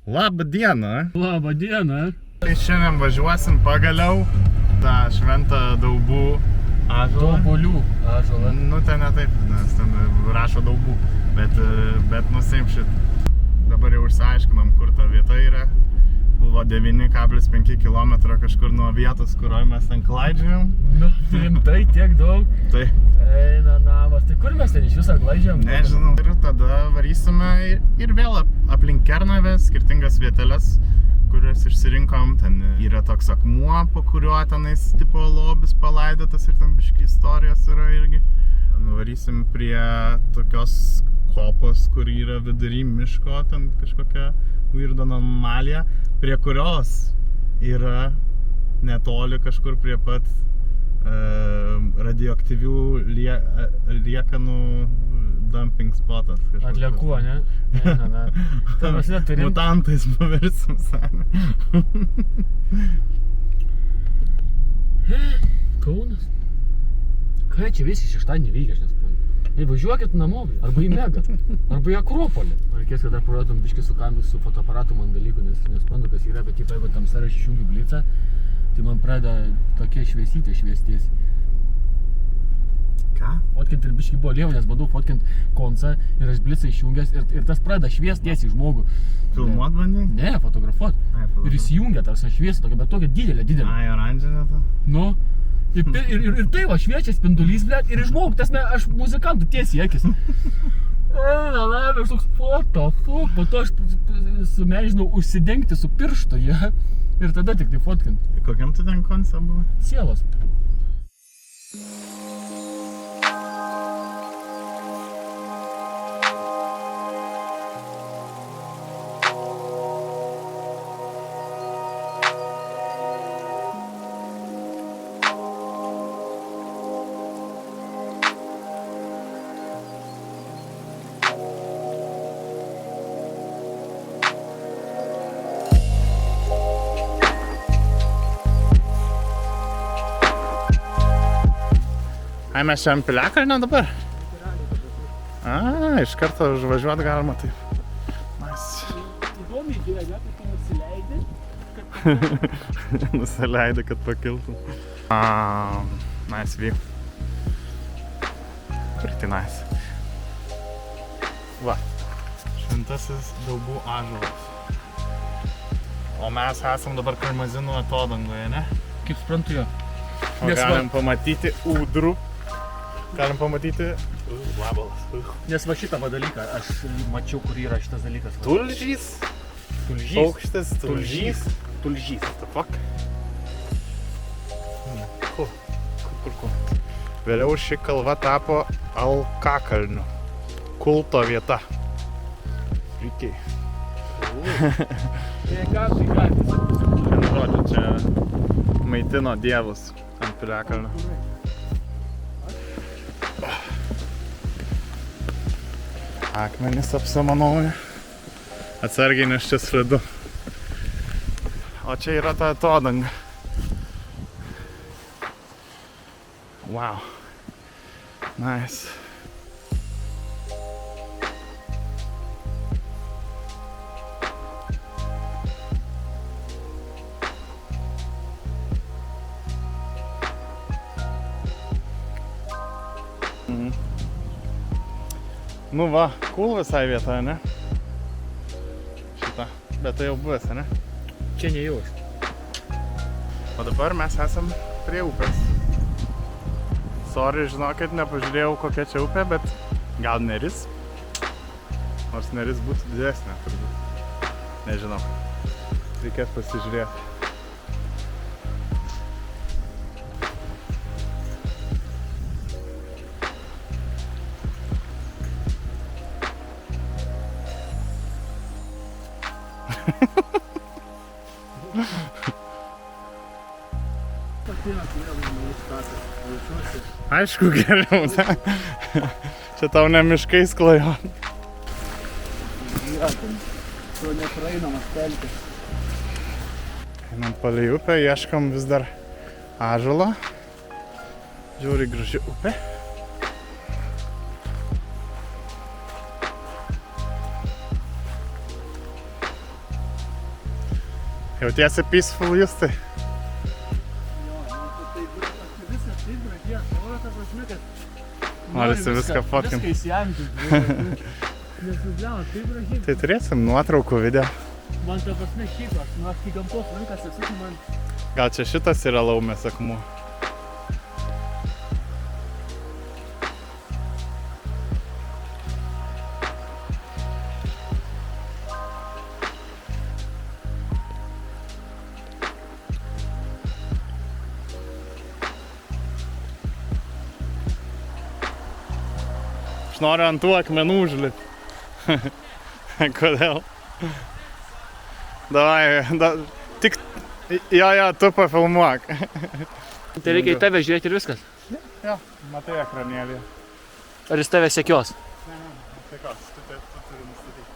Labą dieną. Labą dieną. Tai šiandien važiuosim pagaliau tą šventą Daubų ąžuolą. Daubulių ąžuolą. Nu, ten ne taip, nes ten rašo Daubų, bet nusim šit. Dabar jau išsiaiškinom, kur ta vieta yra. Buvo 9,5 km kažkur nuo vietos, kurioje mes ten klaidžiojom. Nu, rimtai tiek daug. Tai. Eina namas. Tai kur mes ten iš viso klaidžiam? Nežinau. Ir tada varysime ir vėl aplink Kernavę, skirtingas vieteles, kurias išsirinkom. Ten yra toks akmuo, po kuriuo tenais tipo lobis palaidotas ir ten biški istorijos yra irgi. Nuvarysim prie tokios kopos, kur yra vidury miško, ten kažkokia weird anomalija, prie kurios yra netoli kažkur prie pat radioaktyvių liekanų dumping spotas. Atliekų, ne? Ne. Tai mes neturim. Mutantais paversim same. Kaunas. Ką čia visi šeštadienį veikia, aš nesuprantu. Ei, važiuokit namo, arba į Megą, arba į Akropolį. Reikės, kad dar pradėtum biškį su fotoaparatu man dalykų, nes nesprantu, kas yra, bet jeigu tamsa aš išjungiu blicą, tai man pradeda tokia šviesytė šviesties. Ką? Fotkint ir biškį buvo lieva, nes bandau fotkint koncą ir aš blicą išjungęs ir tas pradeda šviest tiesiai žmogų. Filmuot bandai? Ne, fotografuot. Ir įsijungia tarsi šviesą tokia, bet tokia didelė. Ai, oranžinė to? Nu. Ir tai va šviečia spindulys, blėt, ir žmogų, tas aš muzikantų tiesiai akis. Aš toks, what the fuck, po to aš sumežinau užsidengti su pirštu, ja, ir tada tik tai fotkint. Kokiam tu ten konce buvai? Sielos. Ai, mes čia ant Piliakalnio dabar? Iš karto užvažiuot galima taip. Nice. Įdomi idėja, ne, kad tu nusileidi. Nusileidi, kad pakiltum. Nice view. Pretty nice. Va. Šventasis Daubų ąžuolas. O mes esam dabar Karmazinų atodangoje, ne? Kaip suprantu jo. O galim pamatyti ūdrų. Galim pamatyti vabalas. Nes va šitą dalyką aš mačiau, kur yra šitas dalykas. Tulžys. Tulžys. Paukštis, tulžys. Tulžys. What the fuck? Kur. Vėliau ši kalva tapo Alkakalniu. Kulto vieta. Rykiai. Žodžiu, čia maitino dievus ant Piliakalnio. Akmenys apsamanauja. Atsargiai, nes čia slidu. O čia yra ta atodanga. Wow. Nice. Nu va, cool visai vieta, ne? Šita. Bet tai jau buvęs, ne? Čia ne jau aš. O dabar mes esam prie upės. Sorry, žinokit, nepažiūrėjau kokia čia upė, bet gal Neris? Nors Neris būtų didesnė, turbūt. Nežinau. Reikės pasižiūrėti. Aišku, geriau, ne? Čia tau ne miškais klajo. Yra ten su nepraeinamas pelkės. Einam palei upę, ieškom vis dar ąžuolo. Žiūri graži upė. Jautiesi peaceful, Justai? Viskas taip gražiai, o ta prasme, kad... Norisi viską fotkint. Viską įsiamti. Nes nubliavo, taip gražiai. Tai turėsim nuotraukų video. Man ta prasme šiaip, aš į gamtos rankas esu, man... Gal čia šitas yra Laumės akmuo? Aš noriu ant tų akmenų užlipti. Kodėl? Davai, tik... Jo, tu pafilmuok. Tai reikia į tave žiūrėti ir viskas. Jo, matai ekranėlį. Ar jis tave sekios? Ne, sekios, tu turi nustatyti.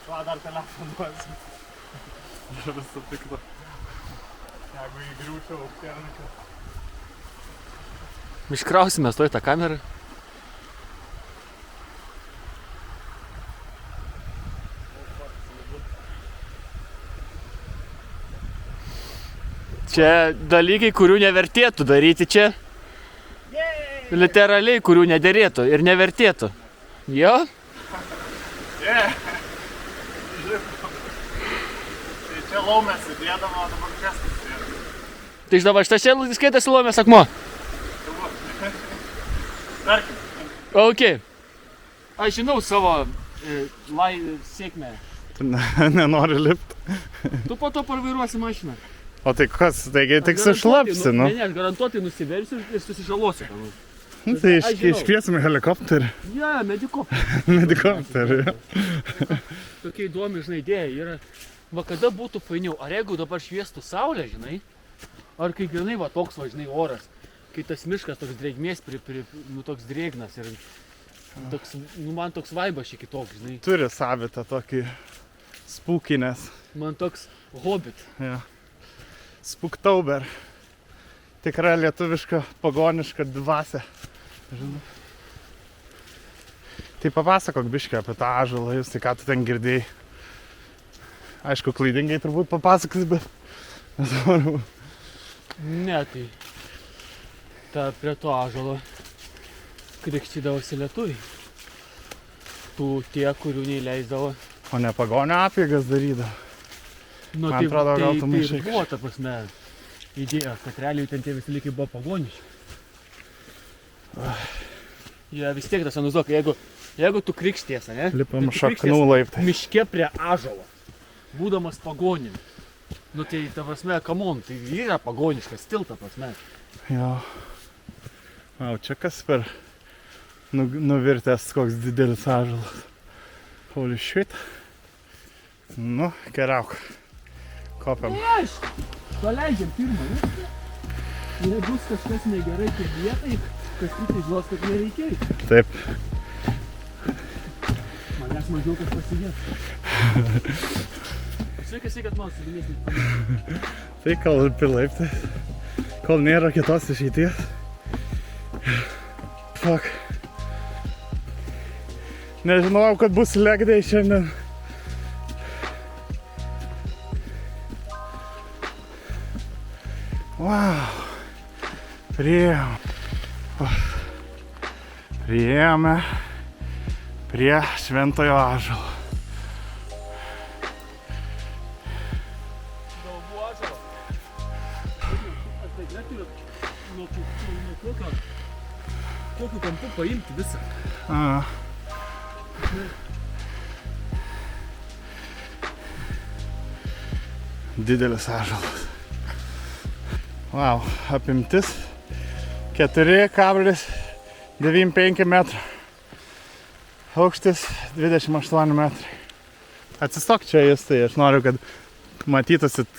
Va, dar telefoną duosiu. Aš visą tikrą. Jeigu įgriūčiau aukštėlniką. Iškrausime stoj tą kamerą. Čia dalykai, kurių nevertėtų daryti čia. Literaliai, kurių nederėtų ir nevertėtų. Jo? Tai čia Laumės įdėdama, o dabar kas tas įdėdama? Tai dabar šitas čia skaitasi Laumės akmuo. Tarkim. Ok. Aš žinau savo sėkmę. Tu nenori lipti. Tu po to parvairuosi mašiną. O tai kas, taigi tik sušlapsi, nu? Ne, garantuotai nusiversiu ir susižalosiu. Tai iškviesime helikopterį. Ja, medikopterį. Medikopterį, jo. Tokia įdomi, žinai, idėja yra, va kada būtų fainiau, ar jeigu dabar šviestų saulė, žinai, ar kai grinai va toks, va, žinai, oras, kai tas miškas toks drėgmės, nu toks drėgnas ir toks, nu man toks vaibas šiek kitoks, žinai. Turi savitą tokį spūkinės. Man toks hobbit. Ja. Spooktober. Tikra lietuviška pagoniška dvasia. Žinai. Tai papasakok biškį apie tą ąžuolą, jūs tai ką tu ten girdėjai. Aišku, klaidingai turbūt papasakas, bet... Ne, tai... Prie to ąžuolo krikštydavosi lietuviai. Tų tie, kurių neįleisdavo. O ne pagonio apeigas darydavo. Nu, man atrodo, gal tu maišai. Tai buvo, ta prasme, idėja, kad realiai ten tie visi lygiai buvo pagoniški. Jie vis tiek tas anuzuok, jeigu tu krikšties, ne? Lipam šaknų laiptai. Miške prie ąžuolo, būdamas pagonim. Nu tai, ta prasme, kamon, tai yra pagoniškas stil, ta prasme. Jo. Au, čia kas per nuvirtęs koks didelis ąžuolas. Holy shit. Nu, keliauk. Kopiam. Aišku, paleidžiam pirmą, ne? Jei bus kažkas negerai kaip vietai, kažkaip žinos, kad nereikėjo. Taip. Manęs mažiau kas pasigės. Sveikas, kad man suvinėsnis. Tai kol lipi laiptais, kol nėra kitos išeities. Fuck. Nežinojau, kad bus leg day šiandien. Wow. Priėjome prie Šventojo ąžuolo. Galvų ąžuolo. Aš tai neturiu nuo kokiu kampu paimti visą. Didelis ąžuolas. Wow, apimtis 4,95 metrų. Aukštis 28 metrai. Atsistok čia, Justai, aš noriu, kad matytusit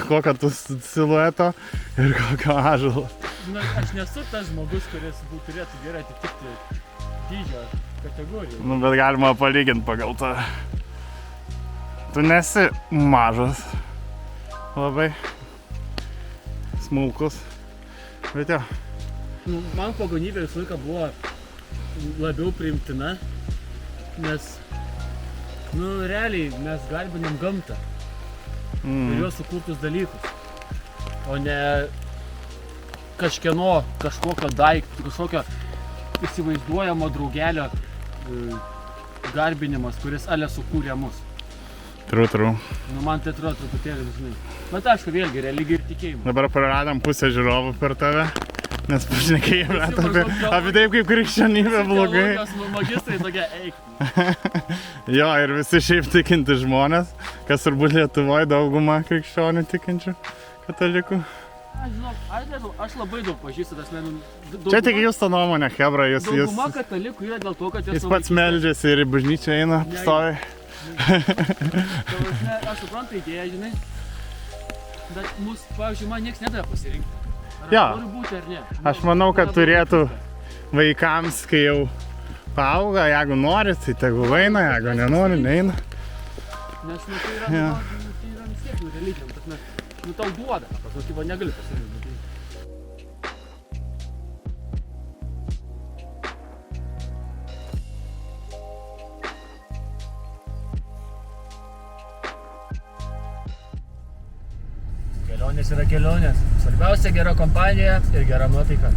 kokio tu silueto ir kokio ąžuolo. Na, aš nesu tas žmogus, kuris turėtų gerai atitikti dydžio kategoriją. Nu, bet galima palyginti pagal tą. Tu nesi mažas. Labai smulkus. Bet jo. Man pagonybė visą laiką buvo labiau priimtina, nes Nu, realiai mes garbinam gamtą ir jos sukurtus dalykus, o ne kažkokio daikto, kažkokio įsivaizduojamo draugelio garbinimas, kuris ale sukūrė mus. True. Nu, man tai atrodo truputėlį, žinai. Bet aišku, vėlgi, religija ir tikėjimas. Dabar praradom pusę žiūrovų per tave, nes pašnekėjome apie taip, kaip krikščionybė blogai. Teologijos magistrai tokie, eik. Jo, ir visi šiaip tikinti žmonės, kas turbūt Lietuvoje dauguma krikščionių tikinčių katalikų. Aš labai daug pažįstu, tas men... Čia tik jūsų nuomonė, hebra, Dauguma katalikų yra dėl to, kad jis pats meldžiasi ir į bažnyčią eina, stovi. Aš suprantu idėją, žinai, bet mus, pavyzdžiui, man nieks nedavė pasirinkti. Jo. Noriu būti ar ne. Aš manau, kad turėtų vaikams, kai jau paauga, jeigu nori, tai tegul eina, jeigu nenori, neina. Nes tai yra vis tiek religijom, nu tau duoda, pasakyvo negali pasirinkti. Kelionės yra kelionės. Svarbiausia gera kompanija ir gera nuotaika.